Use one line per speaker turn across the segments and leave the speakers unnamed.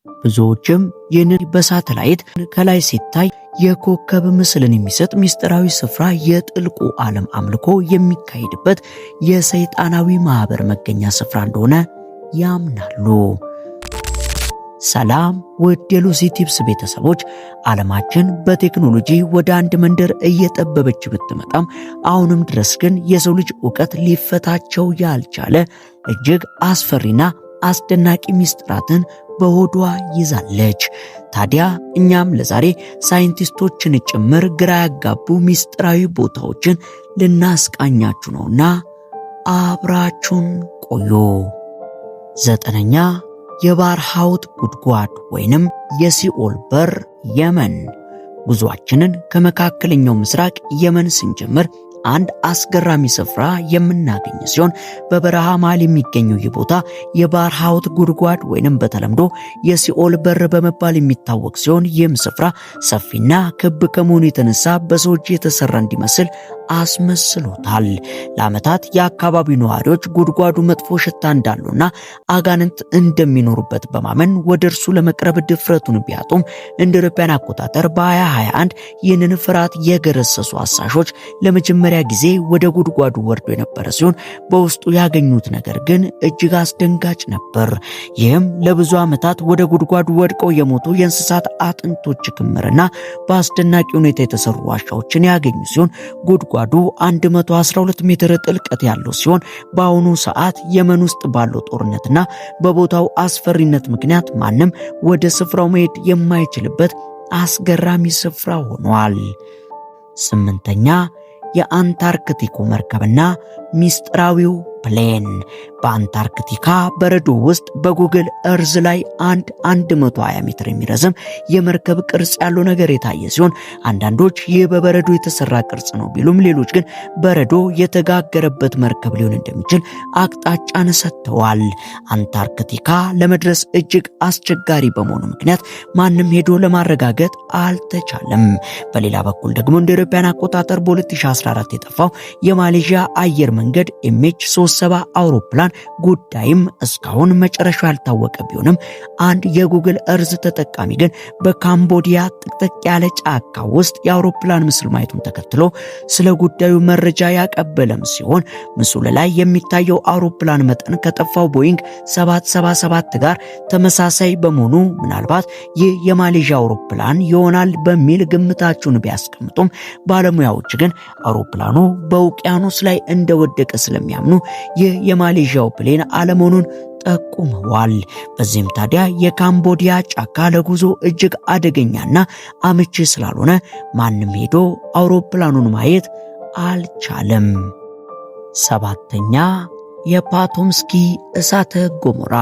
ብዙዎችም ይህንን በሳተላይት ከላይ ሲታይ የኮከብ ምስልን የሚሰጥ ሚስጥራዊ ስፍራ የጥልቁ ዓለም አምልኮ የሚካሄድበት የሰይጣናዊ ማህበር መገኛ ስፍራ እንደሆነ ያምናሉ። ሰላም ውድ የሉሲ ቲፕስ ቤተሰቦች፣ ዓለማችን በቴክኖሎጂ ወደ አንድ መንደር እየጠበበች ብትመጣም አሁንም ድረስ ግን የሰው ልጅ ዕውቀት ሊፈታቸው ያልቻለ እጅግ አስፈሪና አስደናቂ ሚስጥራትን በሆዷ ይዛለች። ታዲያ እኛም ለዛሬ ሳይንቲስቶችን ጭምር ግራ ያጋቡ ሚስጥራዊ ቦታዎችን ልናስቃኛችሁ ነውና አብራችሁን ቆዩ። 9ኛ የባህር ሐውጥ ጉድጓድ ወይንም የሲኦል በር የመን። ጉዟችንን ከመካከለኛው ምስራቅ የመን ስንጀምር አንድ አስገራሚ ስፍራ የምናገኝ ሲሆን በበረሃ መሃል የሚገኘው ይህ ቦታ የባህር ሐውጥ ጉድጓድ ወይንም በተለምዶ የሲኦል በር በመባል የሚታወቅ ሲሆን ይህም ስፍራ ሰፊና ክብ ከመሆኑ የተነሳ በሰዎች የተሰራ እንዲመስል አስመስሎታል። ለዓመታት የአካባቢው ነዋሪዎች ጉድጓዱ መጥፎ ሽታ እንዳለውና አጋንንት እንደሚኖሩበት በማመን ወደ እርሱ ለመቅረብ ድፍረቱን ቢያጡም እንደ አውሮፓውያን አቆጣጠር በ2021 ይህንን ፍርሃት የገረሰሱ አሳሾች ለመጀመሪያ ጊዜ ወደ ጉድጓዱ ወርዶ የነበረ ሲሆን በውስጡ ያገኙት ነገር ግን እጅግ አስደንጋጭ ነበር። ይህም ለብዙ ዓመታት ወደ ጉድጓዱ ወድቀው የሞቱ የእንስሳት አጥንቶች ክምርና በአስደናቂ ሁኔታ የተሰሩ ዋሻዎችን ያገኙ ሲሆን ጉድጓዱ 112 ሜትር ጥልቀት ያለው ሲሆን በአሁኑ ሰዓት የመን ውስጥ ባለው ጦርነትና በቦታው አስፈሪነት ምክንያት ማንም ወደ ስፍራው መሄድ የማይችልበት አስገራሚ ስፍራ ሆኗል። 8ኛ የአንታርክቲኩ መርከብና ሚስጥራዊው ፕሌን። በአንታርክቲካ በረዶ ውስጥ በጉግል እርዝ ላይ 120 ሜትር የሚረዝም የመርከብ ቅርጽ ያለው ነገር የታየ ሲሆን አንዳንዶች ይህ በበረዶ የተሰራ ቅርጽ ነው ቢሉም ሌሎች ግን በረዶ የተጋገረበት መርከብ ሊሆን እንደሚችል አቅጣጫን ሰጥተዋል። አንታርክቲካ ለመድረስ እጅግ አስቸጋሪ በመሆኑ ምክንያት ማንም ሄዶ ለማረጋገጥ አልተቻለም። በሌላ በኩል ደግሞ እንደ አውሮፓውያን አቆጣጠር በ2014 የጠፋው የማሌዥያ አየር መንገድ MH370 አውሮፕላን ጉዳይም እስካሁን መጨረሻው ያልታወቀ ቢሆንም አንድ የጉግል እርዝ ተጠቃሚ ግን በካምቦዲያ ጥቅጥቅ ያለ ጫካ ውስጥ የአውሮፕላን ምስል ማየቱን ተከትሎ ስለ ጉዳዩ መረጃ ያቀበለም ሲሆን ምስሉ ላይ የሚታየው አውሮፕላን መጠን ከጠፋው ቦይንግ 777 ጋር ተመሳሳይ በመሆኑ ምናልባት ይህ የማሌዥያ አውሮፕላን ይሆናል በሚል ግምታቸውን ቢያስቀምጡም ባለሙያዎች ግን አውሮፕላኑ በውቅያኖስ ላይ እንደወደቀ ስለሚያምኑ ይህ የማሌዥያው ፕሌን አለመሆኑን ጠቁመዋል። በዚህም ታዲያ የካምቦዲያ ጫካ ለጉዞ እጅግ አደገኛና አመቺ ስላልሆነ ማንም ሄዶ አውሮፕላኑን ማየት አልቻለም። 7ኛ የፓቶምስኪ እሳተ ገሞራ።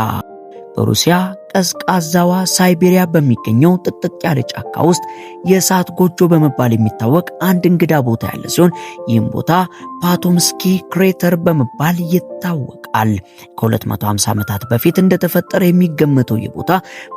በሩሲያ ቀዝቃዛዋ ሳይቤሪያ በሚገኘው ጥቅጥቅ ያለ ጫካ ውስጥ የእሳት ጎጆ በመባል የሚታወቅ አንድ እንግዳ ቦታ ያለ ሲሆን ይህም ቦታ ፓቶምስኪ ክሬተር በመባል ይታወቃል። ከ250 ዓመታት በፊት እንደተፈጠረ የሚገመተው ይህ ቦታ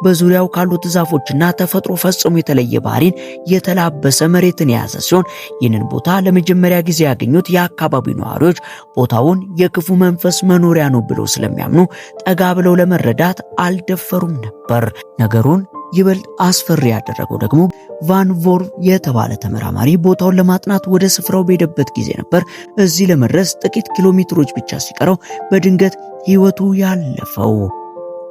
በዙሪያው ካሉት ዛፎችና ተፈጥሮ ፈጽሞ የተለየ ባህሪን የተላበሰ መሬትን የያዘ ሲሆን ይህንን ቦታ ለመጀመሪያ ጊዜ ያገኙት የአካባቢው ነዋሪዎች ቦታውን የክፉ መንፈስ መኖሪያ ነው ብለው ስለሚያምኑ ጠጋ ብለው ለመረዳት አልደፈሩም ነበር። ነገሩን ይበልጥ አስፈሪ ያደረገው ደግሞ ቫን ቮርቭ የተባለ ተመራማሪ ቦታውን ለማጥናት ወደ ስፍራው በሄደበት ጊዜ ነበር። እዚህ ለመድረስ ጥቂት ኪሎ ሜትሮች ብቻ ሲቀረው በድንገት ሕይወቱ ያለፈው።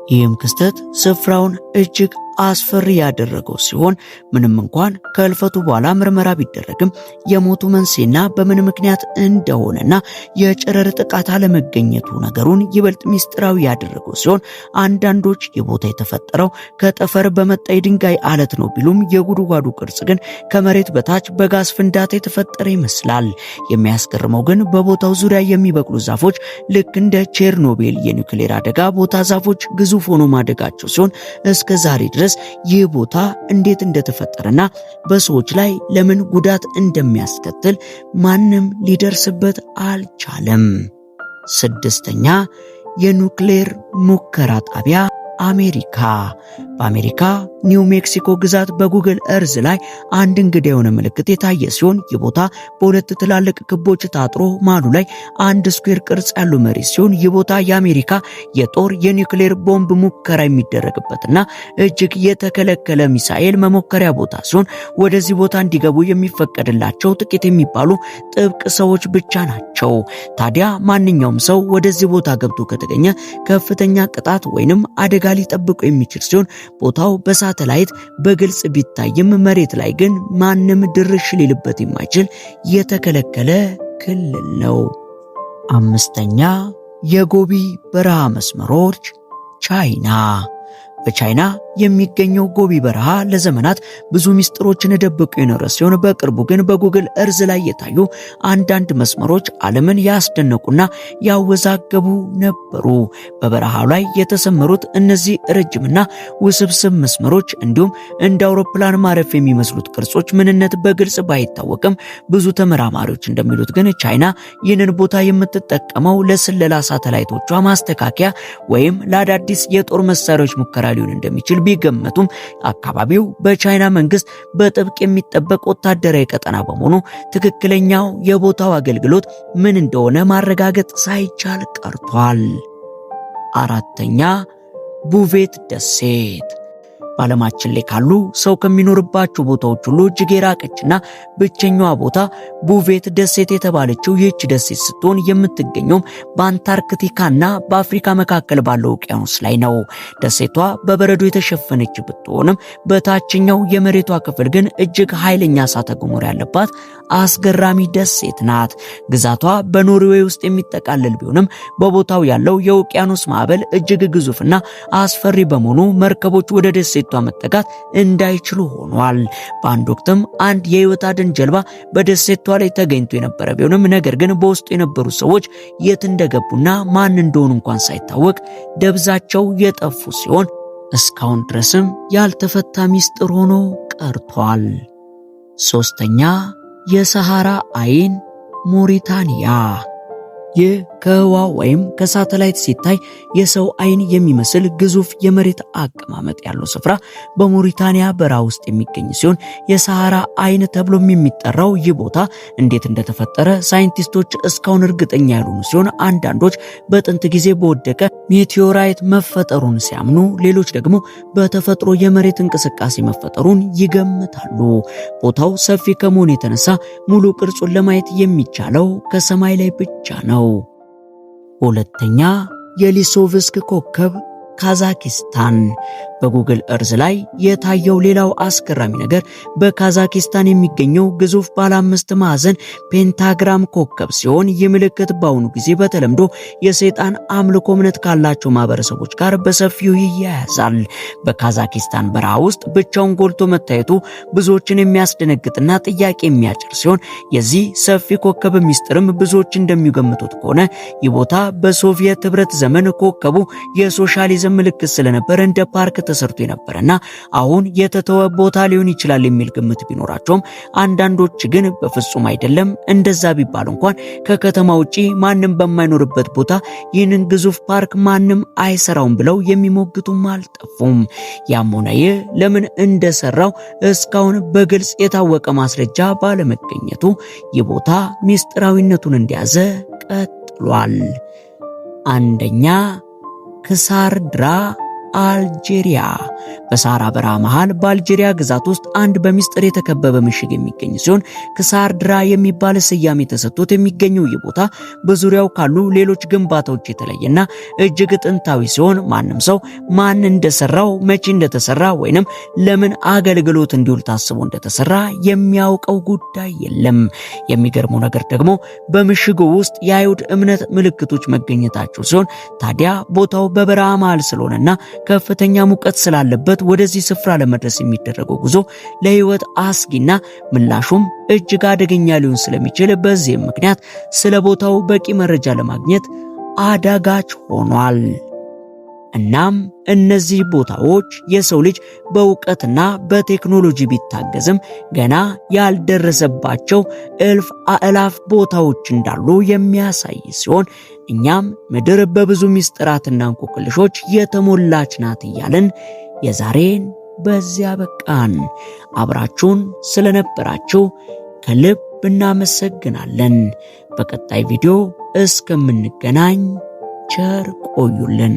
ይህም ክስተት ስፍራውን እጅግ አስፈሪ ያደረገው ሲሆን ምንም እንኳን ከልፈቱ በኋላ ምርመራ ቢደረግም የሞቱ መንስኤና በምን ምክንያት እንደሆነና የጨረር ጥቃት አለመገኘቱ ነገሩን ይበልጥ ሚስጥራዊ ያደረገው ሲሆን አንዳንዶች የቦታ የተፈጠረው ከጠፈር በመጣ የድንጋይ አለት ነው ቢሉም የጉድጓዱ ቅርጽ ግን ከመሬት በታች በጋዝ ፍንዳታ የተፈጠረ ይመስላል። የሚያስገርመው ግን በቦታው ዙሪያ የሚበቅሉ ዛፎች ልክ እንደ ቼርኖቤል የኒውክሌር አደጋ ቦታ ዛፎች ግዙፍ ሆኖ ማደጋቸው ሲሆን እስከ ዛሬ ድረስ ይህ ቦታ እንዴት እንደተፈጠረና በሰዎች ላይ ለምን ጉዳት እንደሚያስከትል ማንም ሊደርስበት አልቻለም። 6ኛ የኑክሌር ሙከራ ጣቢያ አሜሪካ። በአሜሪካ ኒው ሜክሲኮ ግዛት በጉግል እርዝ ላይ አንድ እንግዳ የሆነ ምልክት የታየ ሲሆን ይህ ቦታ በሁለት ትላልቅ ክቦች ታጥሮ ማሉ ላይ አንድ ስኩዌር ቅርጽ ያለው መሬት ሲሆን ይህ ቦታ የአሜሪካ የጦር የኒውክሌር ቦምብ ሙከራ የሚደረግበትና እጅግ የተከለከለ ሚሳኤል መሞከሪያ ቦታ ሲሆን ወደዚህ ቦታ እንዲገቡ የሚፈቀድላቸው ጥቂት የሚባሉ ጥብቅ ሰዎች ብቻ ናቸው። ታዲያ ማንኛውም ሰው ወደዚህ ቦታ ገብቶ ከተገኘ ከፍተኛ ቅጣት ወይንም አደጋ ሊጠብቀው የሚችል ሲሆን ቦታው በሳተላይት በግልጽ ቢታይም መሬት ላይ ግን ማንም ድርሽ ሊልበት የማይችል የተከለከለ ክልል ነው። አምስተኛ የጎቢ በረሃ መስመሮች ቻይና። በቻይና የሚገኘው ጎቢ በረሃ ለዘመናት ብዙ ሚስጥሮችን ደብቆ የኖረ ሲሆን በቅርቡ ግን በጉግል እርዝ ላይ የታዩ አንዳንድ መስመሮች ዓለምን ያስደነቁና ያወዛገቡ ነበሩ። በበረሃው ላይ የተሰመሩት እነዚህ ረጅምና ውስብስብ መስመሮች እንዲሁም እንደ አውሮፕላን ማረፍ የሚመስሉት ቅርጾች ምንነት በግልጽ ባይታወቅም ብዙ ተመራማሪዎች እንደሚሉት ግን ቻይና ይህንን ቦታ የምትጠቀመው ለስለላ ሳተላይቶቿ ማስተካከያ ወይም ለአዳዲስ የጦር መሳሪያዎች ሙከራ ሊሆን እንደሚችል ቢገመቱም አካባቢው በቻይና መንግስት በጥብቅ የሚጠበቅ ወታደራዊ ቀጠና በመሆኑ ትክክለኛው የቦታው አገልግሎት ምን እንደሆነ ማረጋገጥ ሳይቻል ቀርቷል። አራተኛ ቡቬት ደሴት። በዓለማችን ላይ ካሉ ሰው ከሚኖርባቸው ቦታዎች ሁሉ እጅግ የራቀችና ብቸኛዋ ቦታ ቡቬት ደሴት የተባለችው ይህች ደሴት ስትሆን የምትገኘው በአንታርክቲካና በአፍሪካ መካከል ባለው ውቅያኖስ ላይ ነው። ደሴቷ በበረዶ የተሸፈነች ብትሆንም በታችኛው የመሬቷ ክፍል ግን እጅግ ኃይለኛ እሳተ ገሞራ ያለባት አስገራሚ ደሴት ናት። ግዛቷ በኖርዌይ ውስጥ የሚጠቃለል ቢሆንም በቦታው ያለው የውቅያኖስ ማዕበል እጅግ ግዙፍና አስፈሪ በመሆኑ መርከቦች ወደ ደሴቷ መጠጋት እንዳይችሉ ሆኗል። በአንድ ወቅትም አንድ የህይወት አድን ጀልባ በደሴቷ ላይ ተገኝቶ የነበረ ቢሆንም ነገር ግን በውስጡ የነበሩ ሰዎች የት እንደገቡና ማን እንደሆኑ እንኳን ሳይታወቅ ደብዛቸው የጠፉ ሲሆን እስካሁን ድረስም ያልተፈታ ሚስጥር ሆኖ ቀርቷል። ሶስተኛ የሰሃራ አይን ሞሪታንያ። ይህ ከህዋ ወይም ከሳተላይት ሲታይ የሰው አይን የሚመስል ግዙፍ የመሬት አቀማመጥ ያለው ስፍራ በሞሪታንያ በረሃ ውስጥ የሚገኝ ሲሆን የሰሃራ አይን ተብሎም የሚጠራው ይህ ቦታ እንዴት እንደተፈጠረ ሳይንቲስቶች እስካሁን እርግጠኛ ያልሆኑ ሲሆን አንዳንዶች በጥንት ጊዜ በወደቀ ሜቴዎራይት መፈጠሩን ሲያምኑ፣ ሌሎች ደግሞ በተፈጥሮ የመሬት እንቅስቃሴ መፈጠሩን ይገምታሉ። ቦታው ሰፊ ከመሆኑ የተነሳ ሙሉ ቅርጹን ለማየት የሚቻለው ከሰማይ ላይ ብቻ ነው። ሁለተኛ የሊሶቭስክ ኮከብ ካዛኪስታን። በጉግል እርዝ ላይ የታየው ሌላው አስገራሚ ነገር በካዛኪስታን የሚገኘው ግዙፍ ባለ 5 ማዕዘን ፔንታግራም ኮከብ ሲሆን ይህ ምልክት በአሁኑ ጊዜ በተለምዶ የሰይጣን አምልኮ እምነት ካላቸው ማህበረሰቦች ጋር በሰፊው ይያያዛል። በካዛኪስታን በረሃ ውስጥ ብቻውን ጎልቶ መታየቱ ብዙዎችን የሚያስደነግጥና ጥያቄ የሚያጭር ሲሆን የዚህ ሰፊ ኮከብ ሚስጥርም ብዙዎች እንደሚገምቱት ከሆነ ይህ ቦታ በሶቪየት ህብረት ዘመን ኮከቡ የሶሻሊዝም ምልክት ስለነበር እንደ ፓርክ ተሰርቶ የነበረና አሁን የተተወ ቦታ ሊሆን ይችላል የሚል ግምት ቢኖራቸውም አንዳንዶች ግን በፍጹም አይደለም፣ እንደዛ ቢባል እንኳን ከከተማ ውጪ ማንም በማይኖርበት ቦታ ይህንን ግዙፍ ፓርክ ማንም አይሰራውም ብለው የሚሞግቱም አልጠፉም። ያም ሆነ ይህ ለምን እንደሰራው እስካሁን በግልጽ የታወቀ ማስረጃ ባለመገኘቱ ይህ ቦታ ሚስጥራዊነቱን እንደያዘ ቀጥሏል። አንደኛ ክሳርድራ አልጄሪያ። በሳራ በረሃ መሃል በአልጄሪያ ግዛት ውስጥ አንድ በሚስጥር የተከበበ ምሽግ የሚገኝ ሲሆን ክሳርድራ የሚባል ስያሜ ተሰጥቶት የሚገኘው ይህ ቦታ በዙሪያው ካሉ ሌሎች ግንባታዎች የተለየና እጅግ ጥንታዊ ሲሆን ማንም ሰው ማን እንደሰራው፣ መቼ እንደተሰራ ወይንም ለምን አገልግሎት እንዲውል ታስቦ እንደተሰራ የሚያውቀው ጉዳይ የለም። የሚገርመው ነገር ደግሞ በምሽጉ ውስጥ የአይሁድ እምነት ምልክቶች መገኘታቸው ሲሆን ታዲያ ቦታው በበረሃ መሃል ስለሆነና ከፍተኛ ሙቀት ስላለበት ወደዚህ ስፍራ ለመድረስ የሚደረገው ጉዞ ለህይወት አስጊና ምላሹም እጅግ አደገኛ ሊሆን ስለሚችል በዚህም ምክንያት ስለ ቦታው በቂ መረጃ ለማግኘት አዳጋች ሆኗል። እናም እነዚህ ቦታዎች የሰው ልጅ በእውቀትና በቴክኖሎጂ ቢታገዝም ገና ያልደረሰባቸው እልፍ አእላፍ ቦታዎች እንዳሉ የሚያሳይ ሲሆን እኛም ምድር በብዙ ሚስጥራትና እንቆቅልሾች የተሞላች ናት እያልን የዛሬን በዚያ በቃን። አብራችሁን ስለነበራችሁ ከልብ እናመሰግናለን። በቀጣይ ቪዲዮ እስከምንገናኝ ቸር ቆዩልን።